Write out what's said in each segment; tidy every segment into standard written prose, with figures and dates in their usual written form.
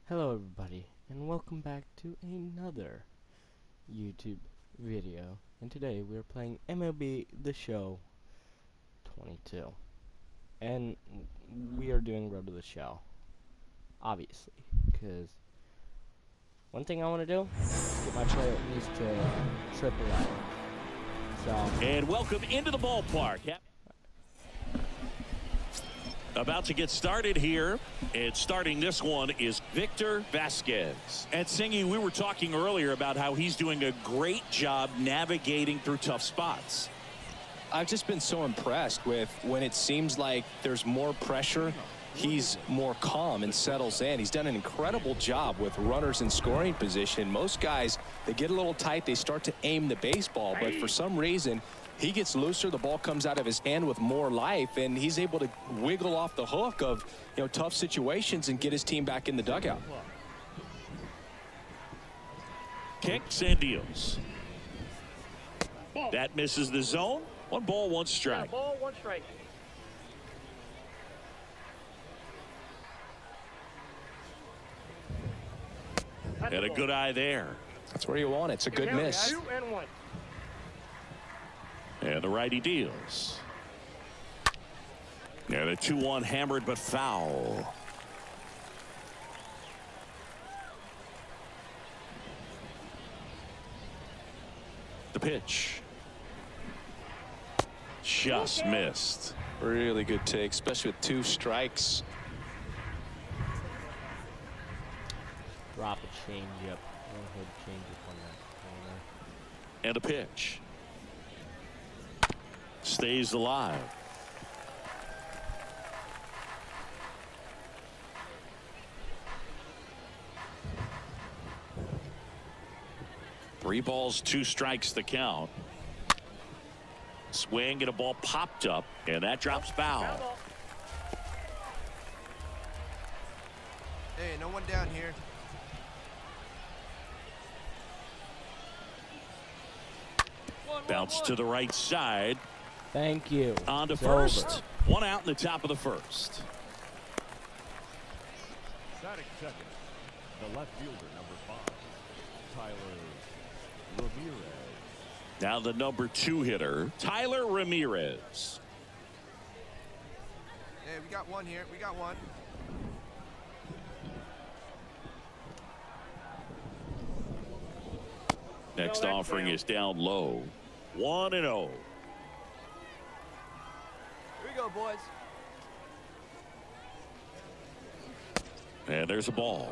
Hello everybody, and welcome back to another YouTube video. And today we are playing MLB The Show 22. And we are doing Road to the Show, obviously, because one thing I want to do is get my player at least to AAA. So, and welcome into the ballpark. About to get started here, and starting this one is Victor Vasquez. And Singy, we were talking earlier about how he's doing a great job navigating through tough spots. I've just been so impressed with when it seems like there's more pressure, he's more calm and settles in. He's done an incredible job with runners in scoring position. Most guys, they get a little tight, they start to aim the baseball, but for some reason, he gets looser, the ball comes out of his hand with more life, and he's able to wiggle off the hook of, tough situations and get his team back in the dugout. Kicks and deals. That misses the zone. 1 ball, 1 strike. Yeah, ball, 1 strike. And a good eye there. That's where you want it. It's a good miss. 2 and 1. And the righty deals. And a 2-1 hammered but foul. The pitch. Just missed. Really good take, especially with 2 strikes. drop a change up. Go ahead, change up on that corner. And a pitch. Stays alive. Three balls, 2 strikes the count. Swing and a ball popped up, and that drops foul. Hey, no one down here. Bounce to the right side. Thank you. On to It's first. over. 1 out in the top of the first. Batting second, the left fielder, number 5, Tyler Ramirez. Now the number 2 hitter, Tyler Ramirez. Hey, we got one here. We got one. Next offering is down low. 1-0. Here we go, boys. And there's a ball.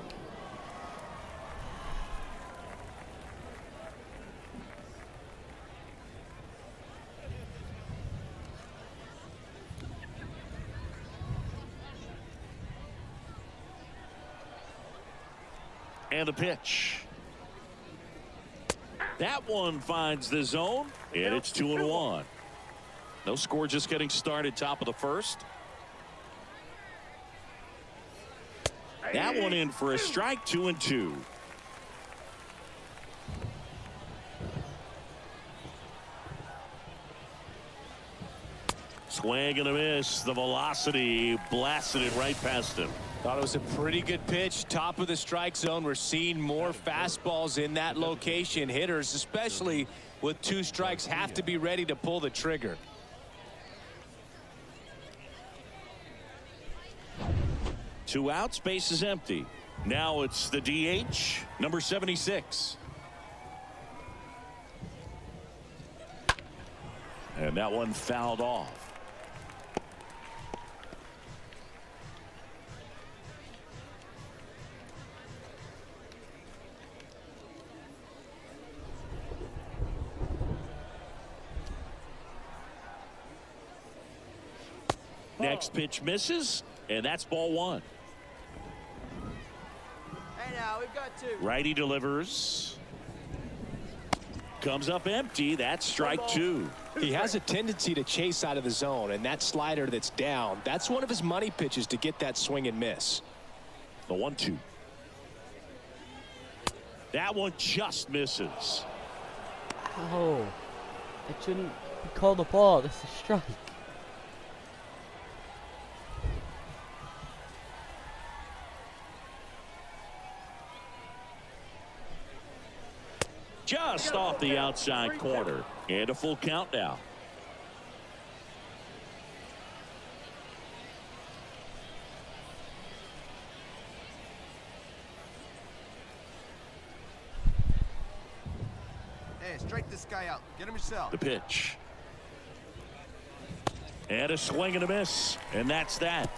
And the pitch. That one finds the zone, and it's 2-1. No score, just getting started, top of the first. That one in for a strike, 2-2. Swing and a miss. The velocity blasted it right past him. Thought it was a pretty good pitch. Top of the strike zone. We're seeing more fastballs in that location. Hitters, especially with 2 strikes, have to be ready to pull the trigger. Two outs, base is empty. Now it's the DH, number 76. And that one fouled off. Next pitch misses, and that's ball 1. Hey, now we've got 2. Righty delivers. Comes up empty. That's strike 2. He has a tendency to chase out of the zone, and that slider that's down, that's one of his money pitches to get that swing and miss. The 1-2. That one just misses. Oh, it shouldn't be called a ball. This is a strike. just off the outside corner. And a full count now. Hey, strike this guy out. Get him yourself. The pitch. And a swing and a miss. And that's that.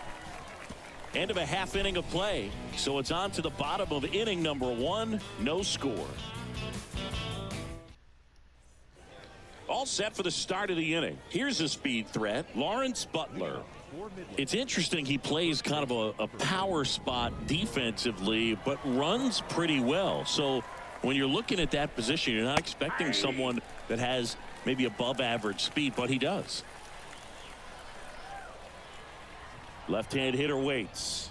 End of a half inning of play. So it's on to the bottom of inning number 1. No score. All set for the start of the inning. Here's a speed threat. Lawrence Butler. It's interesting, he plays kind of a power spot defensively, but runs pretty well. So when you're looking at that position, you're not expecting someone that has maybe above average speed, but he does. Left-hand hitter waits.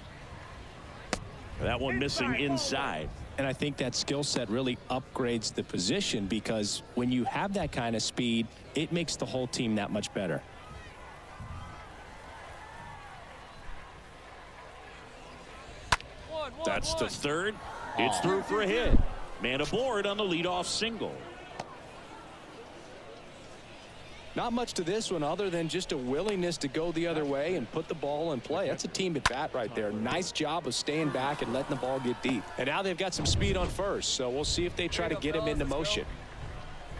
That one missing inside. And I think that skill set really upgrades the position, because when you have that kind of speed, it makes the whole team that much better. That's to third. It's through for a hit. Man aboard on the leadoff single. Not much to this one other than just a willingness to go the other way and put the ball in play. That's a team at bat right there. Nice job of staying back and letting the ball get deep. And now they've got some speed on first, so we'll see if they try to get him into motion.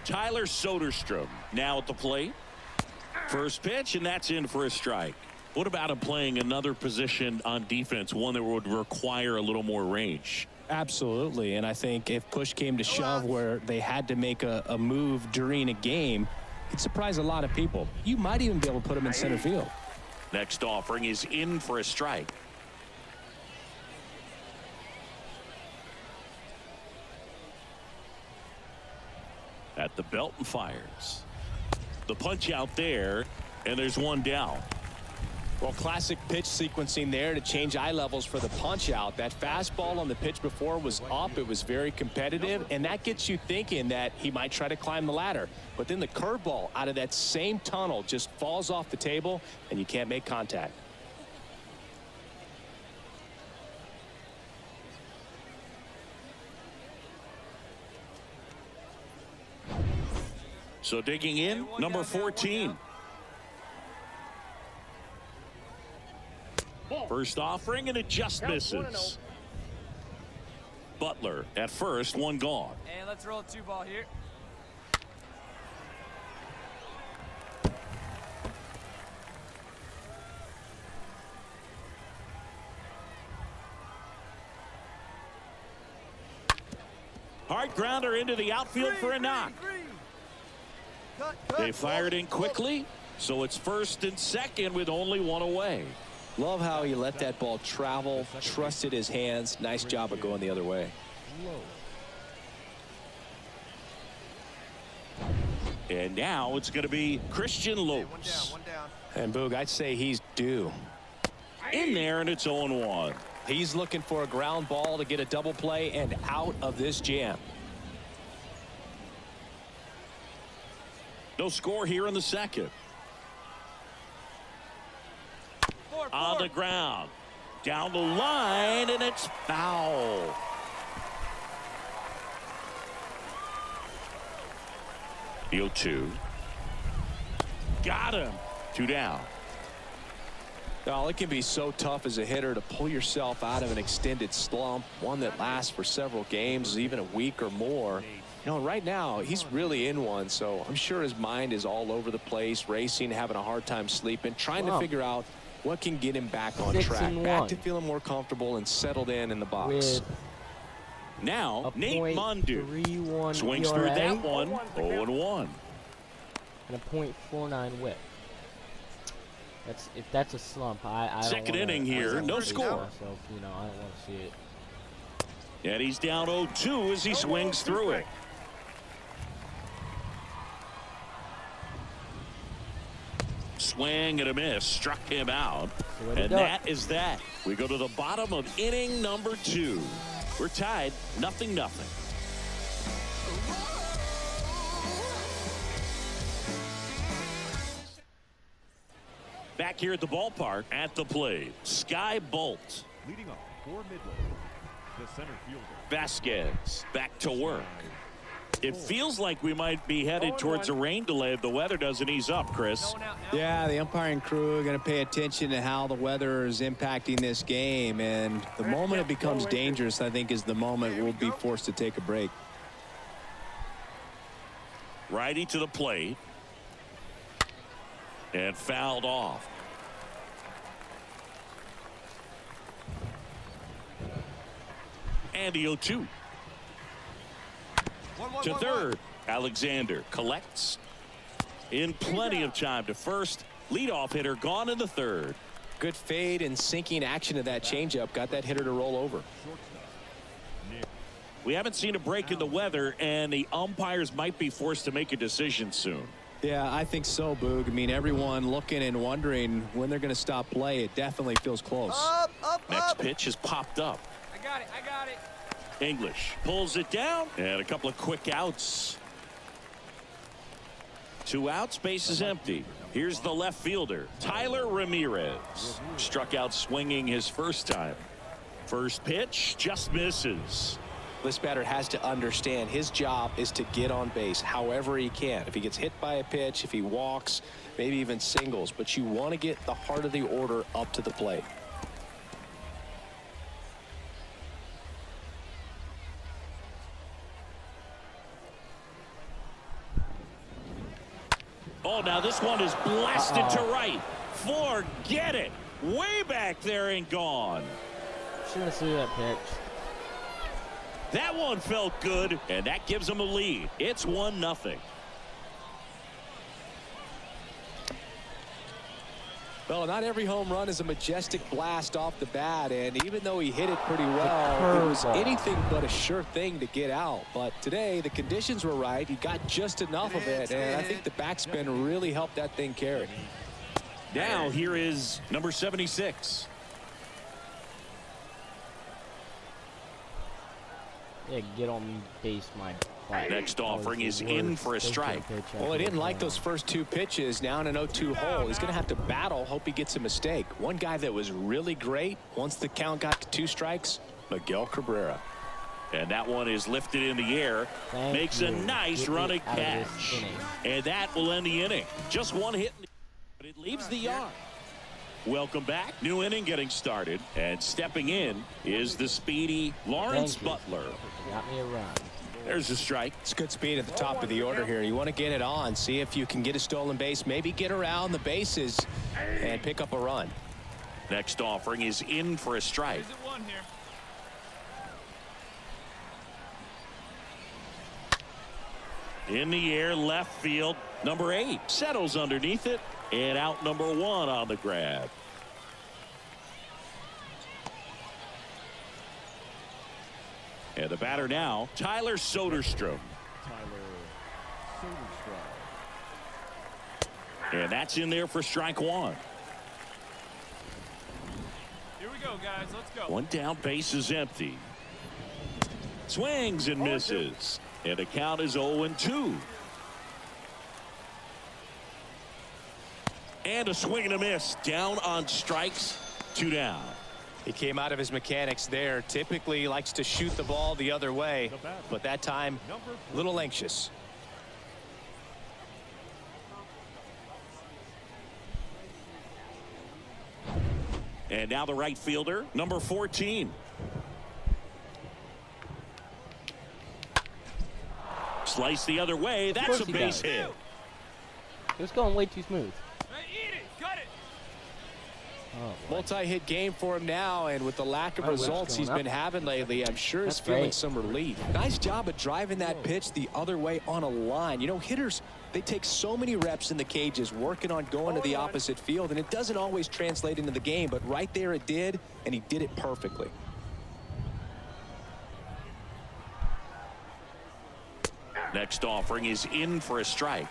Tyler Soderstrom now at the plate. First pitch, and that's in for a strike. What about him playing another position on defense, one that would require a little more range? Absolutely, and I think if push came to shove where they had to make a move during a game, it'd surprise a lot of people. You might even be able to put him in center field. Next offering is in for a strike. At the belt and fires. The punch out there, and there's one down. Well, classic pitch sequencing there to change eye levels for the punch out. That fastball on the pitch before was up. It was very competitive, and that gets you thinking that he might try to climb the ladder. But then the curveball out of that same tunnel just falls off the table, and you can't make contact. So digging in, number 14. First offering, and it just misses. Butler at first, one gone. And let's roll a 2-ball here. Hard grounder into the outfield for a knock. They fired in quickly, so it's first and second with only one away. Love how he let that ball travel, trusted his hands. Nice job of going the other way. And now it's going to be Christian Lopes. One down. And Boog, I'd say he's due. In there, and it's 0-1. He's looking for a ground ball to get a double play and out of this jam. No score here in the second. On the ground. Down the line, and it's foul. Deal 2. Got him. 2 down. Well, it can be so tough as a hitter to pull yourself out of an extended slump, one that lasts for several games, even a week or more. You know, right now, he's really in one, so I'm sure his mind is all over the place, racing, having a hard time sleeping, trying to figure out what can get him back on track, back to feeling more comfortable and settled in the box. With now, Nate Mondu swings ERA, through that one, 0-1. And a .49 whip. If that's a slump, I don't Second wanna, inning here, no score. Myself, you know, I don't want to see it. And he's down 0-2 as he swings through it. Swing and a miss, struck him out. And that is that. We go to the bottom of inning number 2. We're tied 0-0. Back here at the ballpark, at the plate, Sky Bolt. Leading off for Midland, the center fielder. Vasquez back to work. It feels like we might be headed towards a rain delay if the weather doesn't ease up, Chris. Yeah, the umpiring crew are going to pay attention to how the weather is impacting this game. And the moment it becomes dangerous, I think, is the moment we'll be forced to take a break. Righty to the plate. And fouled off. And the 0-2. To third. Alexander collects. In plenty of time to first. Leadoff hitter gone in the third. Good fade and sinking action of that changeup. Got that hitter to roll over. We haven't seen a break in the weather, and the umpires might be forced to make a decision soon. Yeah, I think so, Boog. I mean, everyone looking and wondering when they're going to stop play. It definitely feels close. Next pitch has popped up. I got it. English pulls it down, and a couple of quick outs. 2 outs, base is empty. Here's the left fielder, Tyler Ramirez. Struck out swinging his first time. First pitch just misses. This batter has to understand his job is to get on base however he can. If he gets hit by a pitch, if he walks, maybe even singles, but you want to get the heart of the order up to the plate. Oh, now this one is blasted to right. Forget it. Way back there and gone. Shouldn't have threw that pitch. That one felt good, and that gives them a lead. It's 1-0. Well, not every home run is a majestic blast off the bat, and even though he hit it pretty well, it was anything but a sure thing to get out. But today, the conditions were right. He got just enough of it, and I think the backspin really helped that thing carry. Now here is number 76. Yeah, get on base, my fight. Next offering is in for a strike. Well, he didn't like those first 2 pitches. Now in an 0-2 hole, he's going to have to battle. Hope he gets a mistake. One guy that was really great once the count got to 2 strikes, Miguel Cabrera. And that one is lifted in the air. Makes a nice running catch. And that will end the inning. Just one hit, but it leaves the yard. Welcome back. New inning getting started. And stepping in is the speedy Lawrence Butler. Got me a run. There's a strike. It's good speed at the top of the order here. You want to get it on, see if you can get a stolen base, maybe get around the bases and pick up a run. Next offering is in for a strike. In the air, left field. Number 8 settles underneath it, and out number 1 on the grab. And the batter now, Tyler Soderstrom. And that's in there for strike 1. Here we go, guys. Let's go. 1 down, base is empty. Swings and misses. And the count is 0-2. And a swing and a miss. Down on strikes. 2 down. He came out of his mechanics there. Typically he likes to shoot the ball the other way, but that time a little anxious. And now the right fielder, number 14. Slice the other way. That's a base hit. It was going way too smooth. Hey, eat it. Cut it. Oh, Multi-hit game for him now, and with the lack of results he's been having lately, I'm sure he's feeling some relief. Nice job of driving that pitch the other way on a line. You know, hitters, they take so many reps in the cages working on going to the opposite field, and it doesn't always translate into the game, but right there it did, and he did it perfectly. Next offering is in for a strike.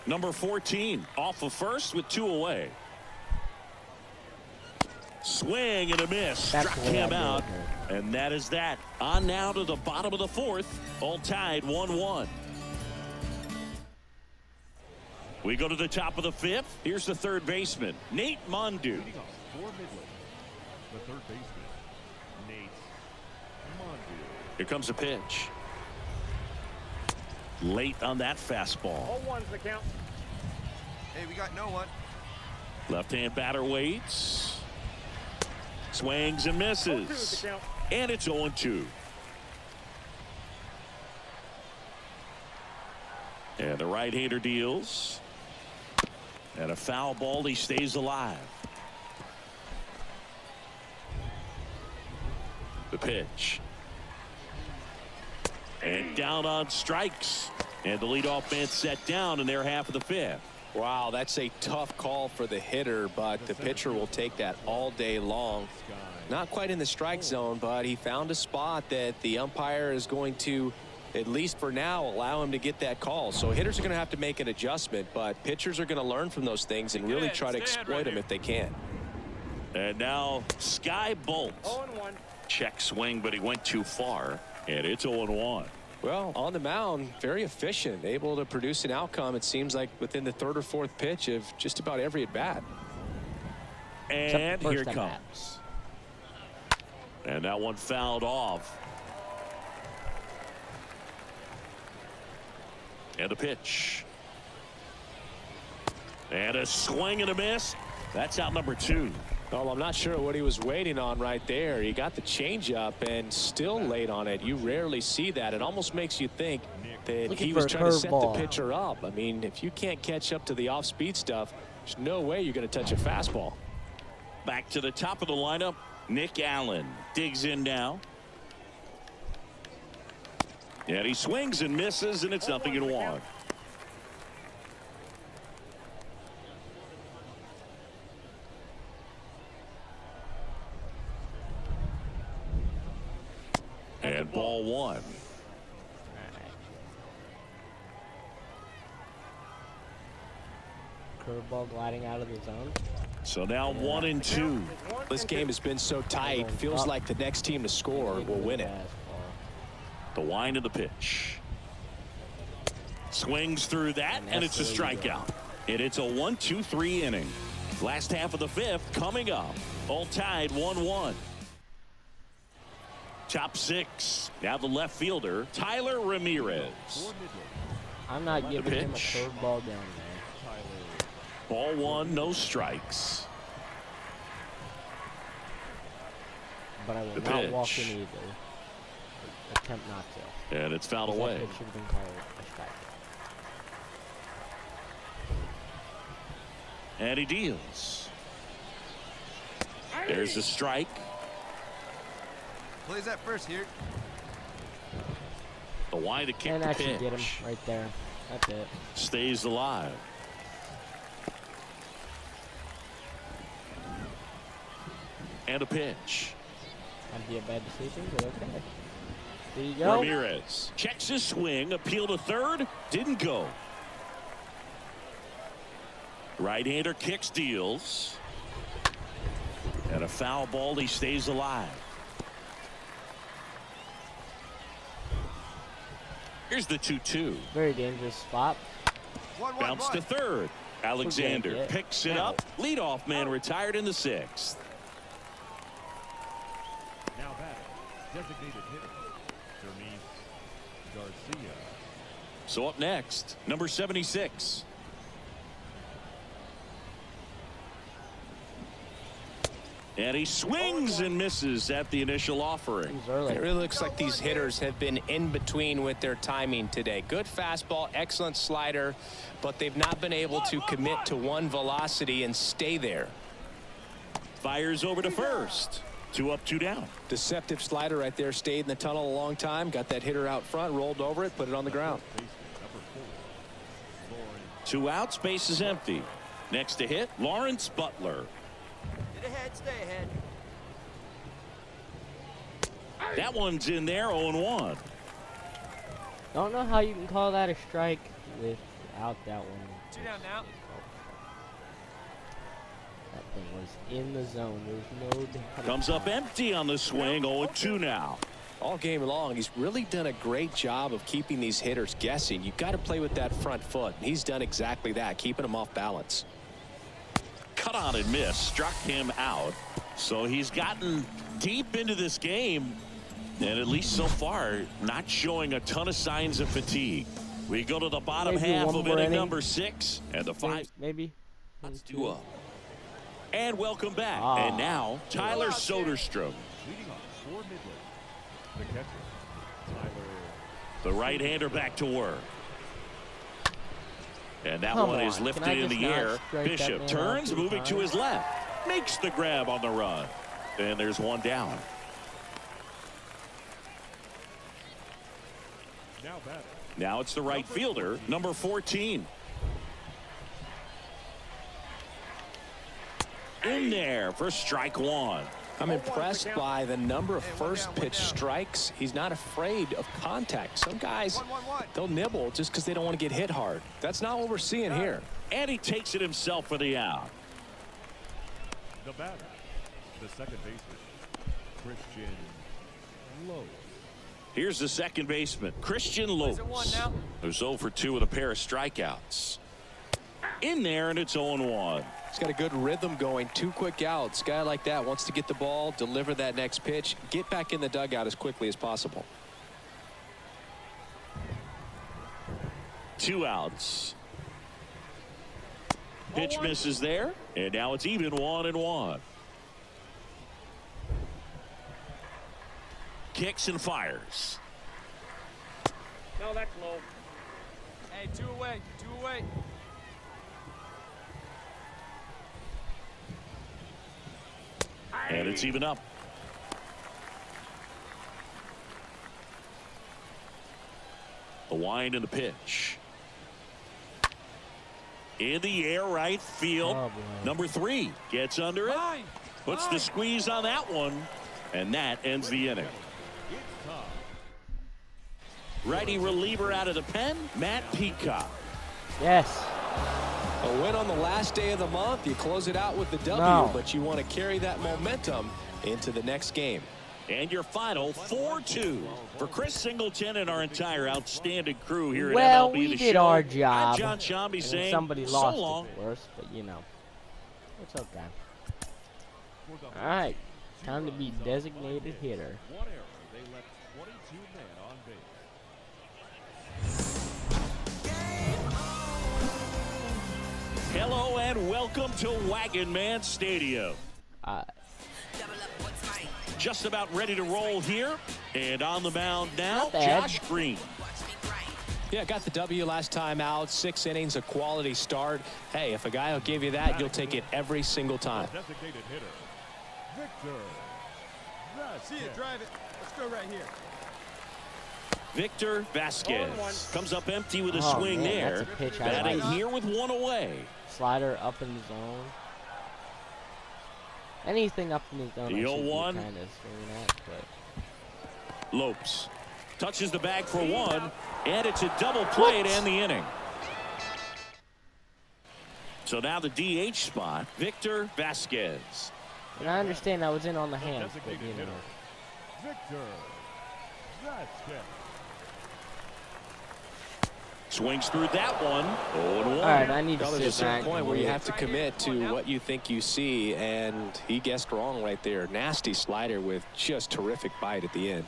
Number 14 off of first with 2 away. Swing and a miss. Struck him out. And that is that. On now to the bottom of the 4th. All tied 1-1. We go to the top of the 5th. Here's the third baseman, Nate Mondu. The third baseman, Nate Mondial. Here comes a pitch. Late on that fastball. 0-1's the count. Hey, we got no one. Left-hand batter waits. Swings and 0-2 is misses. the count. And it's 0-2. And the right-hander deals. And a foul ball. He stays alive. The pitch. And down on strikes. And the leadoff man set down in their half of the fifth. Wow, that's a tough call for the hitter, but the pitcher will take that all day long. Not quite in the strike zone, but he found a spot that the umpire is going to, at least for now, allow him to get that call. So hitters are going to have to make an adjustment, but pitchers are going to learn from those things and really try to exploit them if they can. And now Sky Bolt. 0-1. Check swing, but he went too far. And it's 0-1. Well, on the mound, very efficient, able to produce an outcome, it seems like, within the third or fourth pitch of just about every at-bat. And Except here first it at-bat. comes. And that one fouled off. And a pitch. And a swing and a miss. That's out number 2. Well, I'm not sure what he was waiting on right there. He got the changeup and still late on it. You rarely see that. It almost makes you think that Looking he for was a trying to set the curveball. pitcher up. I mean, if you can't catch up to the off-speed stuff, there's no way you're going to touch a fastball. Back to the top of the lineup. Nick Allen digs in now. And he swings and misses, and it's 0-1. And ball 1. Curveball gliding out of the zone. So now 1 and 2. This game has been so tight. Feels like the next team to score will win it. The wind of the pitch. Swings through that, and it's a strikeout. And it's a 1-2-3 inning. Last half of the fifth coming up. All tied 1-1. Top 6. Now the left fielder, Tyler Ramirez. I'm not giving him a pitch. curveball down there. Ball 1, no strikes. But I will The not walk pitch. in either. Attempt not to. And it's fouled That away. pitch should have been called a strike. And he deals. There's a strike. Plays that first here. The wind to kick And the actually get pitch. him right there. That's it. Stays alive. And a pitch. Might be a bad decision, but okay. There you go. Ramirez checks his swing, appeal to third, didn't go. Right-hander kicks, deals. And a foul ball, he stays alive. Here's the 2-2. Very dangerous spot. 1-1. Bounce to third. Alexander Forget it. picks it up. Leadoff man retired in the 6th. Now batting, designated hitter, Jeremy Garcia. So up next, number 76. And he swings and misses at the initial offering. He's early. It really looks like these hitters have been in between with their timing today. Good fastball, excellent slider, but they've not been able to commit to one velocity and stay there. Fires over to first. 2 up, 2 down. Deceptive slider right there, stayed in the tunnel a long time, got that hitter out front, rolled over it, put it on the ground. Baseman number 4, Lawrence. 2 outs, base is empty. Next to hit, Lawrence Butler. Get ahead, stay ahead. That one's in there, 0-1. Don't know how you can call that a strike without that one. 2 down now. That thing was in the zone. There's no doubt. Comes up empty on the swing, 0-2 now. All game long, he's really done a great job of keeping these hitters guessing. You've got to play with that front foot. He's done exactly that, keeping them off balance. Cut on and miss, struck him out. So he's gotten deep into this game And at least so far, not showing a ton of signs of fatigue. We go to the bottom Maybe half one of more inning inning. number 6. And the 5. Maybe. Let's do up. And welcome back. Ah. And now, Tyler Soderstrom. Leading off for Midland. The catcher, Tyler. The right-hander back to work. And that Come one is on, lifted can I in just the not air. strike that Bishop man turns, out 2 moving to times? his left. Makes the grab on the run. And there's one down. Now batting. Now it's the right fielder, number 14. In there for strike 1. I'm impressed by the number of first pitch strikes. He's not afraid of contact. Some guys, 1-1-1. they'll nibble just because they don't want to get hit hard. That's not what we're seeing here. And he takes it himself for the out. The batter, the second baseman, Christian Lowe. Here's the second baseman, Christian Is it 1 Lopes, now? who's 0 for 2 with a pair of strikeouts. In there, and it's 0-1. He's got a good rhythm going. 2 quick outs. Guy like that wants to get the ball, deliver that next pitch, get back in the dugout as quickly as possible. 2 outs. Pitch misses there, and now it's even 1-1. Kicks and fires. No, that's low. Hey, 2 away. 2 away. And it's even up. The wind and the pitch. In the air, right field. Oh, boy. Number 3 gets under it. Fine. Puts the squeeze on that one. And that ends the inning. It's time. Righty reliever out of the pen, Matt Peacock. Yes. A win on the last day of the month. You close it out with the W, No. but you want to carry that momentum into the next game. And your final 4-2 for Chris Singleton and our entire outstanding crew here at Well, MLB we The did Show. our I'm job. John Shambi And saying somebody so lost, long. of course, but you know, it's okay. For the All right, time to be designated hitter. 1 error. They left 22 men on base. Hello and welcome to Wagon Man Stadium. Just about ready to roll here. And on the mound now, Not bad. Josh Green. Yeah, got the W last time out. 6 innings, a quality start. Hey, if a guy will give you that, you'll take it every single time. Designated hitter, Victor. See it, drive it. Let's go right here. Victor Vasquez comes up empty with a Oh, swing man, there. that's a pitch I Batting like. here with 1 away. Slider up in the zone. Anything up in the zone, The I should be 0-1. kind of swinging at, but Lopes touches the bag for 1, and it's a double play to end the inning. So now the DH spot, Victor Vasquez. and I understand I was in on the hands, but Designated you know. hitter, Victor Vasquez. Swings through that one. 0-1. All right, I need to Well, there's a sit certain back. point and where you wait. have to commit to what you think you see, and he guessed wrong right there. Nasty slider with just terrific bite at the end.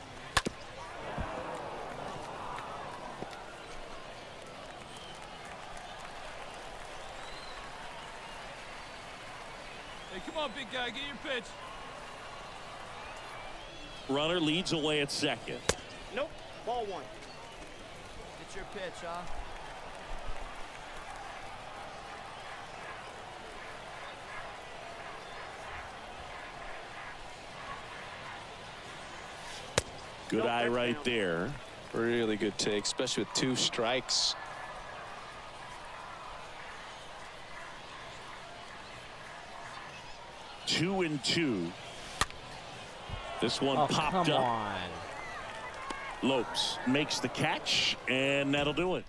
Hey, come on, big guy. Get your pitch. Runner leads away at second. Nope. Ball 1. It's your pitch, huh? Good eye right there. Really good take, especially with 2 strikes. Two and 2. This one Oh, popped come up. on. Lopes makes the catch, and that'll do it.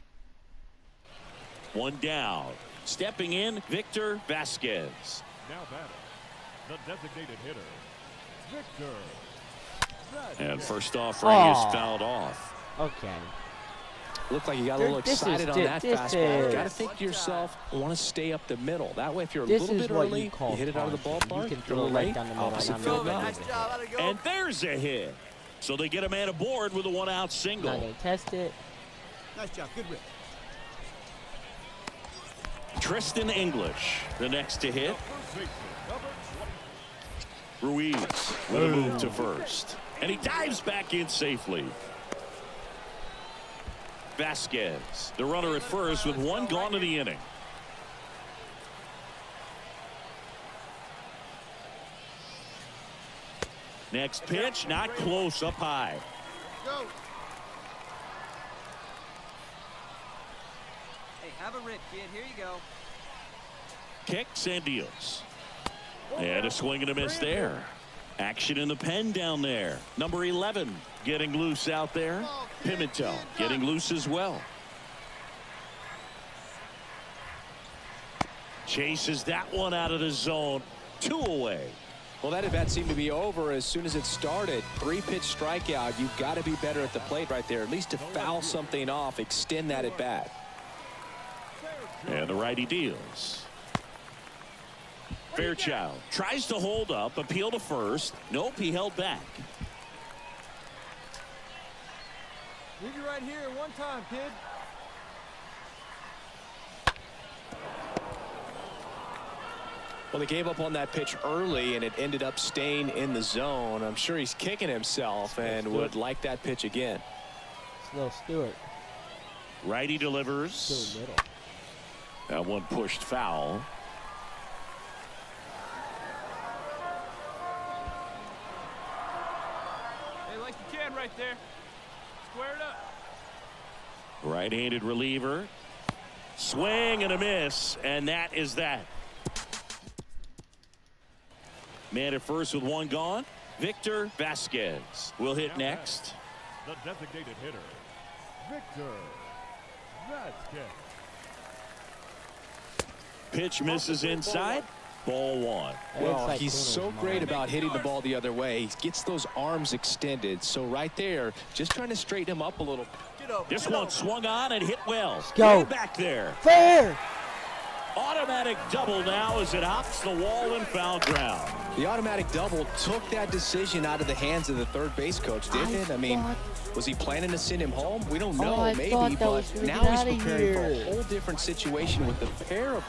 1 down. Stepping in, Victor Vasquez. Now batting, the designated hitter, Victor Vasquez. And first offering is Oh. fouled off. Okay. Looked like you got a little This is excited on di- that this fastball. is- Got to think to yourself, I want to stay up the middle. That way, if you're a This little is bit what early, you call hit it out of the caution. ballpark. You can You're throw it right late, down the middle, opposite and I'm field not now. gonna Nice job. How'd it go? And there's a hit. So they get a man aboard with a 1-out single. Not gonna test it. Nice job. Good rip. Tristan English, the next to hit. First baseman, number 20. Ruiz with a move to first. And he dives back in safely. Vasquez, the runner at first with 1 gone in the inning. Next pitch, not close, up high. Go. Hey, have a rip, kid. Here you go. Kicks and deals. And a swing and a miss there. Action in the pen down there. Number 11 getting loose out there. Pimentel getting loose as well. Chases that one out of the zone. 2 away. Well, that at bat seemed to be over as soon as it started. 3-pitch strikeout. You've got to be better at the plate right there, at least to foul something off, extend that at bat. And the righty deals. Fairchild tries to hold up, appeal to first. Nope, he held back. Leave you right here one time, kid. Well, they gave up on that pitch early, and it ended up staying in the zone. I'm sure he's kicking himself and would like that pitch again. It's Little Stewart. Righty Still delivers. middle. That one pushed foul. Hey, like you can right there. Square it up. Right-handed reliever. Swing and a miss, and that is that. Man at first with 1 gone. Victor Vasquez will hit next. The designated hitter, Victor Vasquez. Pitch misses inside. Ball 1. Well, Inside he's corner so is great mine. about hitting the ball the other way. He gets those arms extended. So right there, just trying to straighten him up a little. Get over. This one swung on and hit well. go. Get back there. Fair. Automatic double now as it hops the wall and foul ground. The automatic double took that decision out of the hands of the third base coach, didn't it? I mean, was he planning to send him home? We don't know, I maybe, thought that but was gonna now get he's outta preparing for a here. whole different situation with the pair of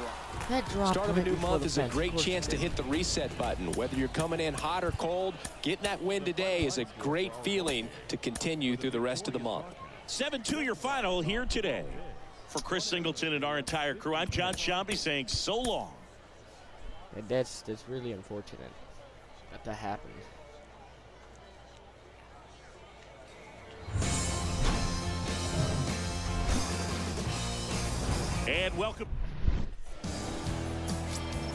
That dropped Start of a right new before month the is a fence. great Of course chance it to did. hit the reset button. Whether you're coming in hot or cold, getting that win today is a great feeling to continue through the rest of the month. 7-2 your final here today. For Chris Singleton and our entire crew, I'm John Shambi saying so long. And that's really unfortunate that happened. And welcome.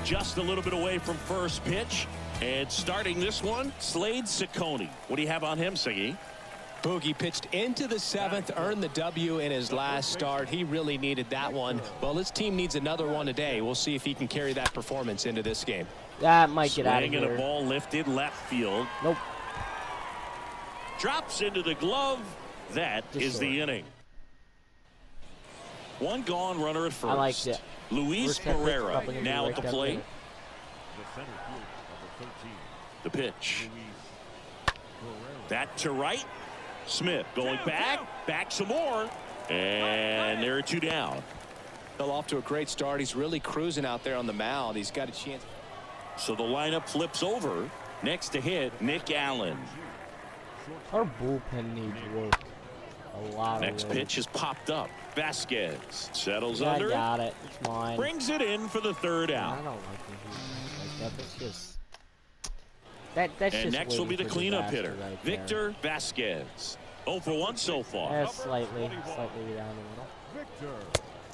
Just a little bit away from first pitch. And starting this one, Slade Ciccone. What do you have on him, Siggy? Boogie pitched into the 7th, earned the W in his last start. He really needed that one. Well, his team needs another one today. We'll see if he can carry that performance into this game. That might get out of Swing and a here. ball lifted left field. Nope. Drops into the glove. That Just is the short. inning. 1 gone, runner at first. I liked it. Luis First pitch, Pereira probably gonna be now right at the down plate. there. The center fielder, number 13, The pitch. Luis Pereira. That to right. Smith going back some more. And there are 2 down. Fell off to a great start. He's really cruising out there on the mound. He's got a chance. So the lineup flips over. Next to hit, Nick Allen. Our bullpen needs work. A lot Next of work. pitch is popped up. Vasquez settles I under it. got it. It's mine. Brings it in for the 3rd I out. don't like when he like that. That's just that's And just next will be the waiting for cleanup disaster hitter, right there. Victor Vasquez. 0 for 1 so far. That's slightly down the middle. Victor.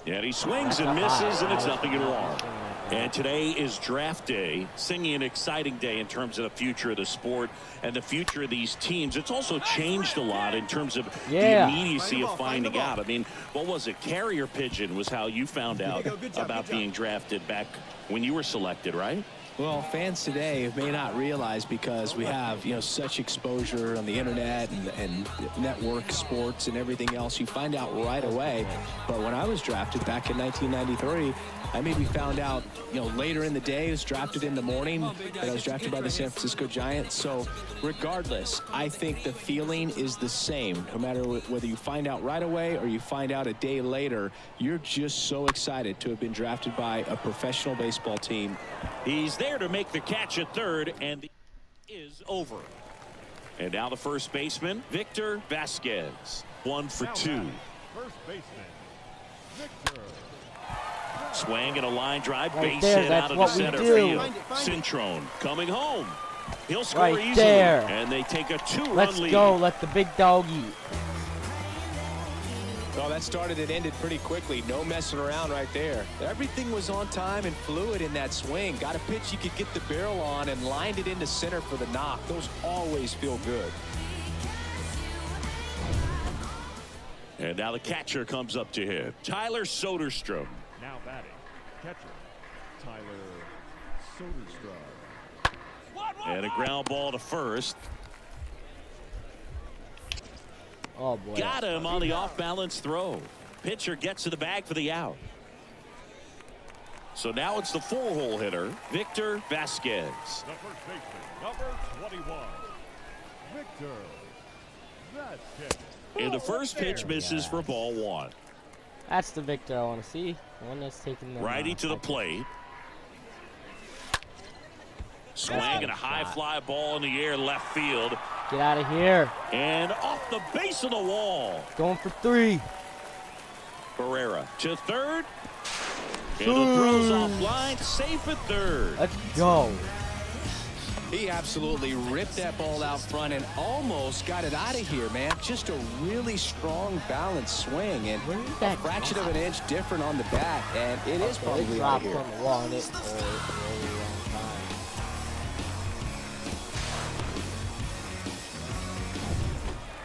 And he swings and misses, and it's nothing at all. And today is draft day, singing an exciting day in terms of the future of the sport and the future of these teams. It's also changed a lot in terms of Yeah. the immediacy of finding out. I mean, what was it? Carrier pigeon was how you found out Good job, about good job. being drafted back when you were selected, right? Well, fans today may not realize, because we have, such exposure on the internet and network sports and everything else. You find out right away. But when I was drafted back in 1993, I maybe found out, later in the day. I was drafted in the morning, and I was drafted by the San Francisco Giants. So regardless, I think the feeling is the same. No matter whether you find out right away or you find out a day later, you're just so excited to have been drafted by a professional baseball team. He's there to make the catch at third, and the is over. And now the first baseman, Victor Vasquez. 1 for 2. First baseman, Victor. Swing and a line drive, Right base there, hit that's out of the what we center do. field. Cintrone coming home. He'll score Right easily, there. and they take a 2-run Let's lead. go. Let the big dog eat. Well, that started and ended pretty quickly. No messing around right there. Everything was on time and fluid in that swing. Got a pitch you could get the barrel on and lined it into center for the knock. Those always feel good. And now the catcher comes up to him, Tyler Soderstrom. Now batting, catcher, Tyler Soderstrom. And a ground ball to first. Oh, boy. Got him on the off-balance throw. Pitcher gets to the bag for the out. So now it's the 4-hole hitter, Victor Vasquez. The first baseman, number 21, Victor Vasquez. And the first pitch misses for ball 1. That's the Victor I want to see. The one that's taking the Righty to the plate. Swing and a high fly ball in the air left field. Get out of here. And off the base of the wall. Going for 3. Barrera to third. And the throw's offline, safe at third. Let's go. He absolutely ripped that ball out front and almost got it out of here, man. Just a really strong, balanced swing, and Where did a that fraction drop? of an inch different on the bat, and it is It probably out dropped of here. on the wall and it for a really long time.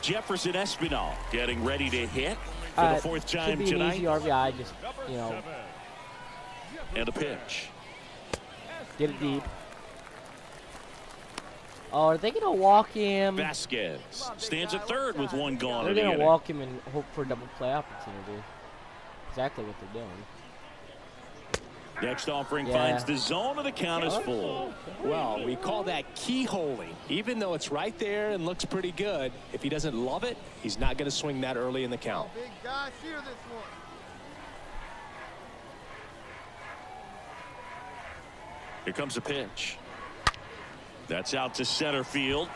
Jefferson Espinal getting ready to hit for the 4th time should be an tonight. easy RBI. Just, And a pitch. get it deep. Oh, are they going to walk him? Vasquez stands at third with 1 gone. They're in the going to inning. walk him and hope for a double play opportunity. Exactly what they're doing. Next offering Yeah. finds the zone, and the count is full. Well, we call that keyholing. Even though it's right there and looks pretty good, if he doesn't love it, he's not going to swing that early in the count. Big guy, shear this one. Here comes a pitch. That's out to center field.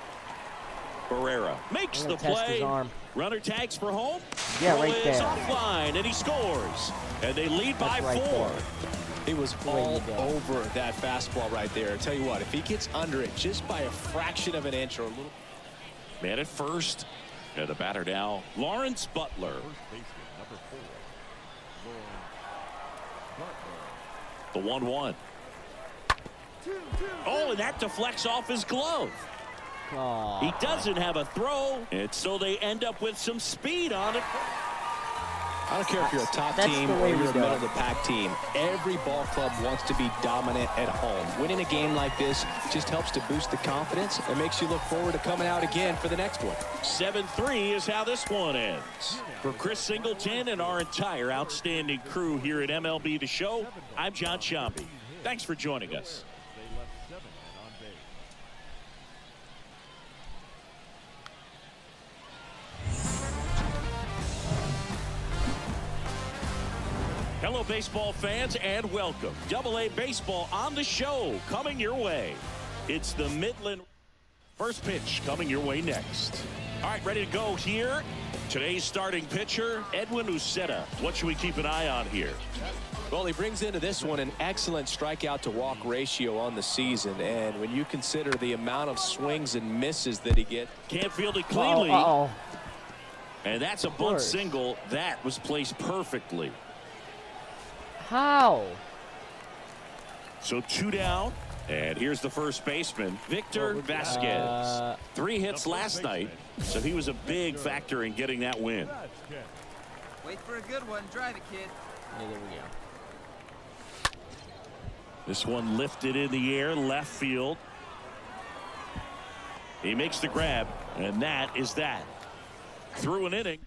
Barrera makes I'm the gonna test his play. arm. Runner tags for home. Yeah, Throw right is there. offline, and he scores. And they lead by That's right 4. there. He was way all you go. over that fastball right there. I tell you what, if he gets under it just by a fraction of an inch or a little. Man at first. And the batter now, Lawrence Butler. First baseman, number 4, Lawrence Butler. The 1-1. Oh, and that deflects off his glove. Oh. He doesn't have a throw, and so they end up with some speed on it. I don't care if you're a top That's team the or way you're we a do it. middle-of-the-pack team. Every ball club wants to be dominant at home. Winning a game like this just helps to boost the confidence and makes you look forward to coming out again for the next one. 7-3 is how this one ends. For Chris Singleton and our entire outstanding crew here at MLB The Show, I'm John Sciambi. Thanks for joining us. They left 7 men on base. Hello, baseball fans, and welcome. Double-A Baseball on the show, coming your way. It's the Midland first pitch coming your way next. All right, ready to go here. Today's starting pitcher, Edwin Uceta. What should we keep an eye on here? Well, he brings into this one an excellent strikeout to walk ratio on the season, and when you consider the amount of swings and misses that he gets. Can't field it cleanly. Uh-oh. And that's a bunt course. single. That was placed perfectly. How? So 2 down. And here's the first baseman, Victor Vasquez. 3 hits last night, so he was a big factor in getting that win. Vasquez. Wait for a good one. Drive it, kid. Yeah, there we go. This one lifted in the air, left field. He makes the grab, and that is that. Through an inning.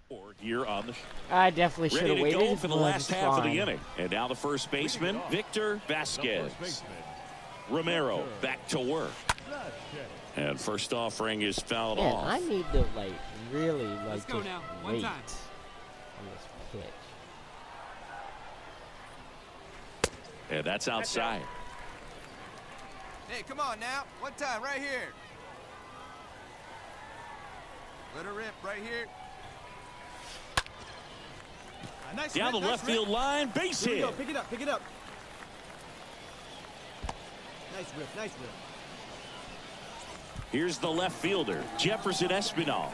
Or here on the I definitely should have ready to waited. go for the but last it's half of the fine. inning. And now the first baseman, Victor Vasquez. First baseman, Romero back to work. Vasquez. And first offering is fouled Man, off. I need to like really like Let's go just now. One wait time. on this pitch. And that's outside. Hey, come on now. One time, right here. Let her rip right here. Nice Down the rip, left nice field line, base rip. Here we hit. go. Pick it up, pick it up. Nice rip, nice rip. Here's the left fielder, Jefferson Espinal. Now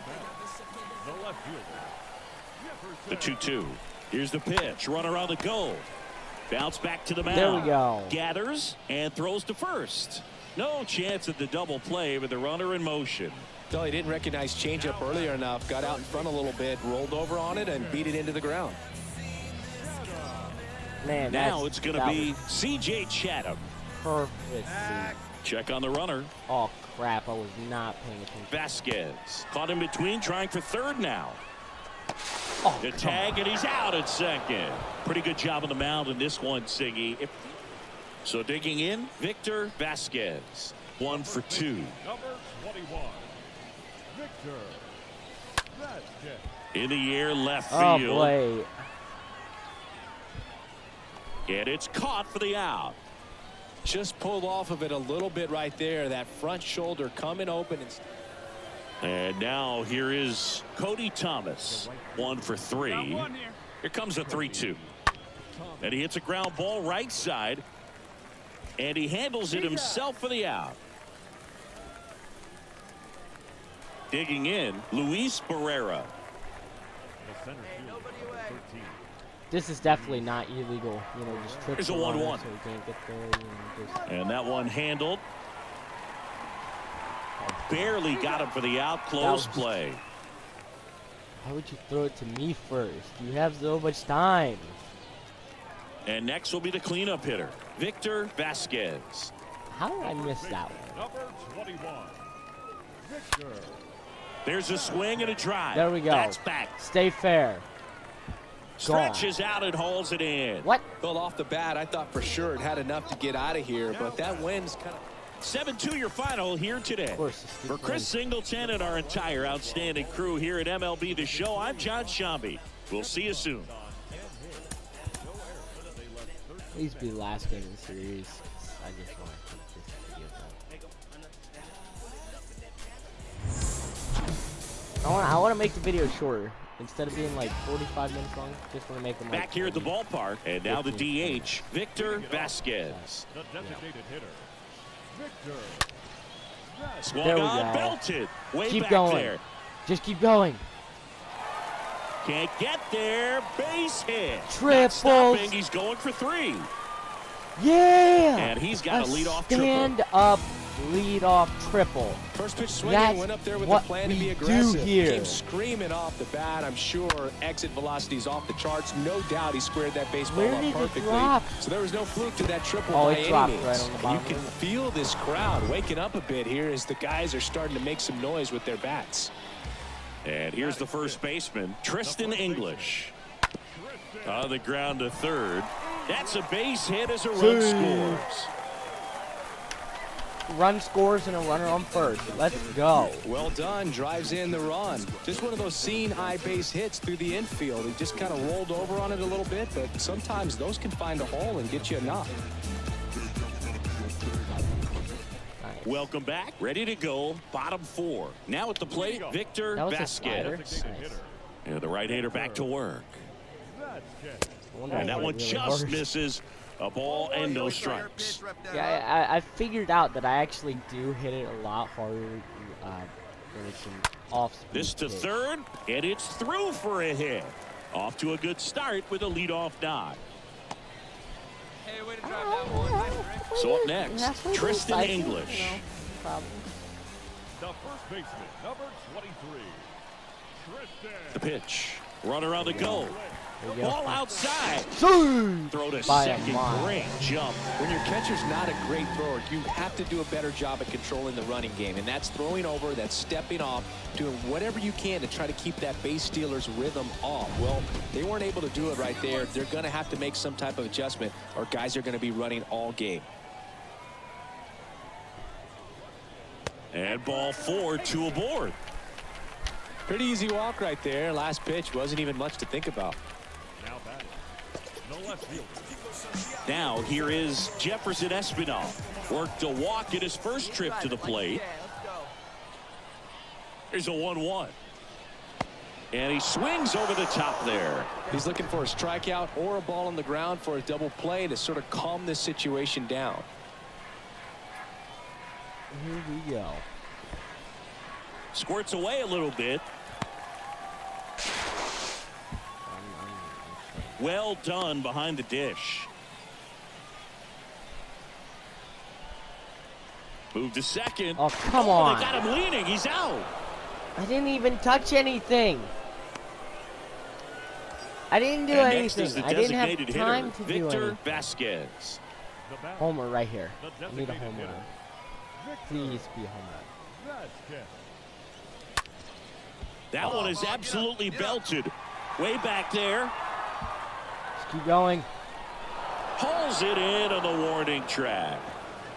back. The left fielder. The Jefferson. 2-2. Here's the pitch. Runner on the go. Bounce back to the mound. There we go. Gathers and throws to first. No chance at the double play with the runner in motion. Well, he didn't recognize changeup earlier enough, got out in front a little bit, rolled over on it, and beat it into the ground. Man, Now that's- it's going to that be was C.J. Chatham. perfect. Check on the runner. Oh crap! I was not paying attention. Vasquez caught in between, trying for third now. Oh, The come tag, on. and he's out at second. Pretty good job on the mound in this one, Siggy. So digging in, Victor Vasquez. 1 for 2. Number 21. Victor Vasquez. In the air, left Oh field. boy. And it's caught for the out. Just pulled off of it a little bit right there. That front shoulder coming open. And now here is Cody Thomas. 1 for 3. Got one here. Here comes a 3-2. And he hits a ground ball right side. And he handles it himself for the out. Digging in, Luis Barrera. The center fielder, number 13. This is definitely not illegal. You know, just trick Here's a the runner 1-1. so he can't get there. You know, just And that one handled. Barely got him for the out. Close That was- play. why would you throw it to me first? You have so much time. And next will be the cleanup hitter, Victor Vasquez. How did I miss that one? Number 21. Victor. There's a swing and a drive. There we go. That's back. Stay fair. Stretches out and hauls it in. What? Well, off the bat, I thought for sure it had enough to get out of here, but that wind's kind of... 7-2 your final here today. Of course, it's For Chris Singleton and our entire outstanding crew here at MLB The Show, I'm John Shambi. We'll see you soon. Please be the last game of the series. I just want to keep this video going. I want to make the video shorter. Instead of being like 45 minutes long, just want to make them like Back here at the 20. ballpark, and now the 15. DH, Victor Vasquez. The designated hitter. Victor. Swung There we on, go. belted. Way Keep back going. there. Just keep going. Can't get there. Base hit. Not Triples. stopping. He's going for 3. Yeah! And he's got a leadoff triple. Stand up, lead off triple. First pitch swinging, That's went up there with what the plan to we be do aggressive. here. Came screaming off the bat. I'm sure exit velocity's off the charts. No doubt he squared that baseball Where up did it perfectly. drop? So there was no fluke to that triple Oh, by it any dropped means. right on the And bottom you can of it. feel this crowd waking up a bit here as the guys are starting to make some noise with their bats. And here's the first baseman, Tristan English. On the ground to third. That's a base hit as a run scores. Run scores and a runner on first. Let's go. Well done, drives in the run. Just one of those seen eye base hits through the infield. He just kind of rolled over on it a little bit, but sometimes those can find a hole and get you a knock. Nice. Welcome back. Ready to go. Bottom 4. Now at the plate, Victor That was a slider. Vasquez. Designated hitter. And the right-hander back to work. Vasquez. I wonder And if that it one really just works. misses. A ball and no strikes. Yeah, I figured out that I actually do hit it a lot harder when it's an off-speed This to pitch. third, and it's through for a hit. Off to a good start with a leadoff nod. Hey, way to drive that one. Nice rip. So up next, Halfway Tristan decisive, English. you know, problem. The first baseman, number 23. Tristan. The pitch. Runner on the go. There you go. Ball outside. Swing! Throw to By a second. mile. Great jump. When your catcher's not a great thrower, you have to do a better job at controlling the running game. And that's throwing over, that's stepping off, doing whatever you can to try to keep that base stealer's rhythm off. Well, they weren't able to do it right there. They're going to have to make some type of adjustment, or guys are going to be running all game. And ball 4, 2 aboard. Pretty easy walk right there. Last pitch wasn't even much to think about. Now batting. The left fielder. Now here is Jefferson Espinal. Worked a walk in his first trip to the plate. Here's a 1-1. And he swings over the top there. He's looking for a strikeout or a ball on the ground for a double play to sort of calm this situation down. Here we go. Squirts away a little bit. Well done behind the dish. Move to second. Oh, come on. They got him leaning. He's out. I didn't even touch anything. I didn't do And next is anything. the I didn't have designated time hitter, to do Victor anything. Vasquez. The bat. Homer right here. The I need a designated home hitter. run. Victor Please be a home run. Vasquez. That one is absolutely belted. Way back there. Just keep going. Hauls it in on the warning track.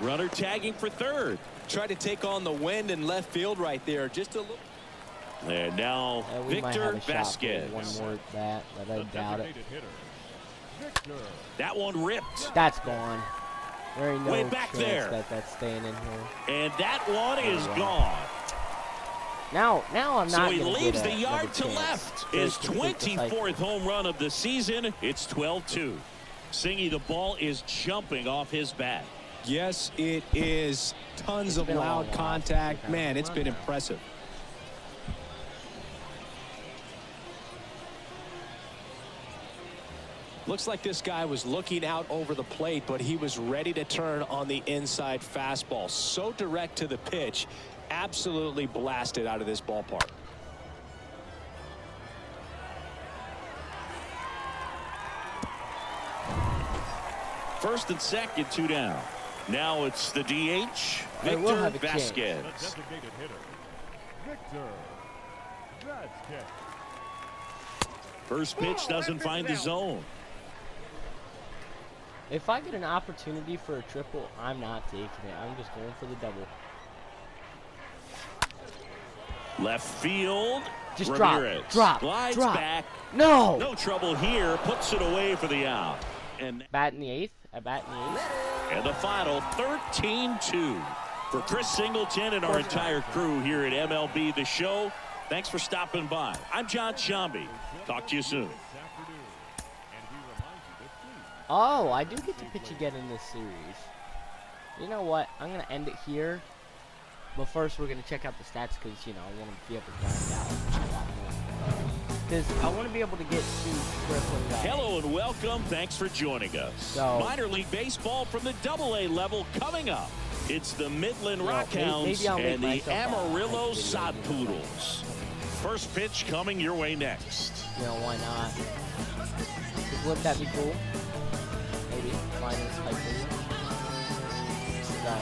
Runner tagging for third. Tried to take on the wind in left field right there. Just a little. And now We might have Victor a shot for Vasquez. one more at bat, but I The doubt it. designated hitter. Victor. That one ripped. That's gone. There ain't no Way back chance there. that that's staying in here. And that one is wow. gone. Now I'm So not he gonna leaves get the another yard to chance left. to His complete the cycle. 24th home run of the season. It's 12-2. Singy, the ball is jumping off his bat. Yes, it is. Tons of been a long loud while contact. since we've had Man, a it's run been now. impressive. Looks like this guy was looking out over the plate, but he was ready to turn on the inside fastball. So direct to the pitch. Absolutely blasted out of this ballpark. First and second, 2 down. Now it's the DH, They will Victor have a chance. The Vasquez. designated hitter. Victor Vasquez. First pitch doesn't find the zone. If I get an opportunity for a triple, I'm not taking it. I'm just going for the double. Left field. Just drop, Ramirez drop, glides drop. back. No! No trouble here. Puts it away for the out. And Bat in the eighth. A bat in the eighth. the final 13-2 for Chris Singleton and our entire crew here at MLB The Show. Thanks for stopping by. I'm John Shambi. Talk to you soon. This afternoon. And we remind you to please. Oh, I do get to pitch again in this series. You know what? I'm going to end it here. But first, we're going to check out the stats because, you know, I want to be able to find out a lot more. Because I want to be able to get to AAA. Hello and welcome. Thanks for joining us. So- Minor League Baseball from the AA level coming up. It's the Midland Well, Rockhounds maybe I'll make and the myself a Amarillo hype video, Sod you know. Poodles. First pitch coming your way next. You know, why not? 'Cause wouldn't that be cool? Maybe. Minus hype video. So,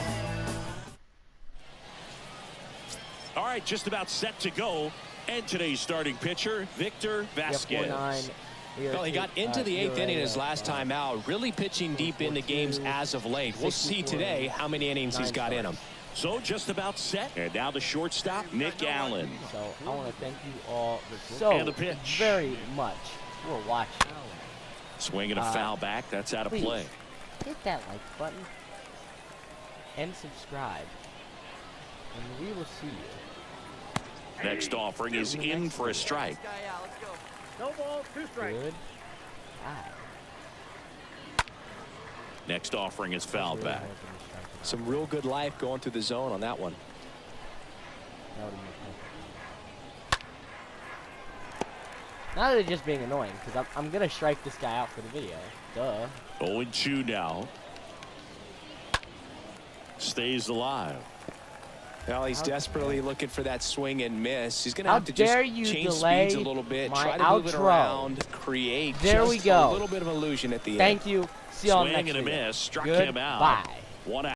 All right, just about set to go. And today's starting pitcher, Victor Vasquez. 4.9. Well, he got into the eighth inning his last time out, really pitching deep into games as of late. We'll see today how many innings he's got in him. So just about set. And now the shortstop, Nick Allen. So I want to thank you all so And the pitch. very much for watching. Swinging a foul back. That's out of please. play. Hit that like button and subscribe, and we will see you. Next offering is in for a strike. No ball, 2 strikes. Good. Bye. Next offering is foul back. Some real good life going through the zone on that one. That would've been perfect. Now they're just being annoying because I'm gonna strike this guy out for the video. Duh. 0-2 now. Stays alive. Well, he's How desperately looking for that swing and miss. He's going to How have to just dare you change delay speeds a little bit, my try to move it outro. around, create There just we go. a little bit of illusion at the end. Thank you. See y'all Swing next and a video. miss, struck Goodbye. him out. 1 out.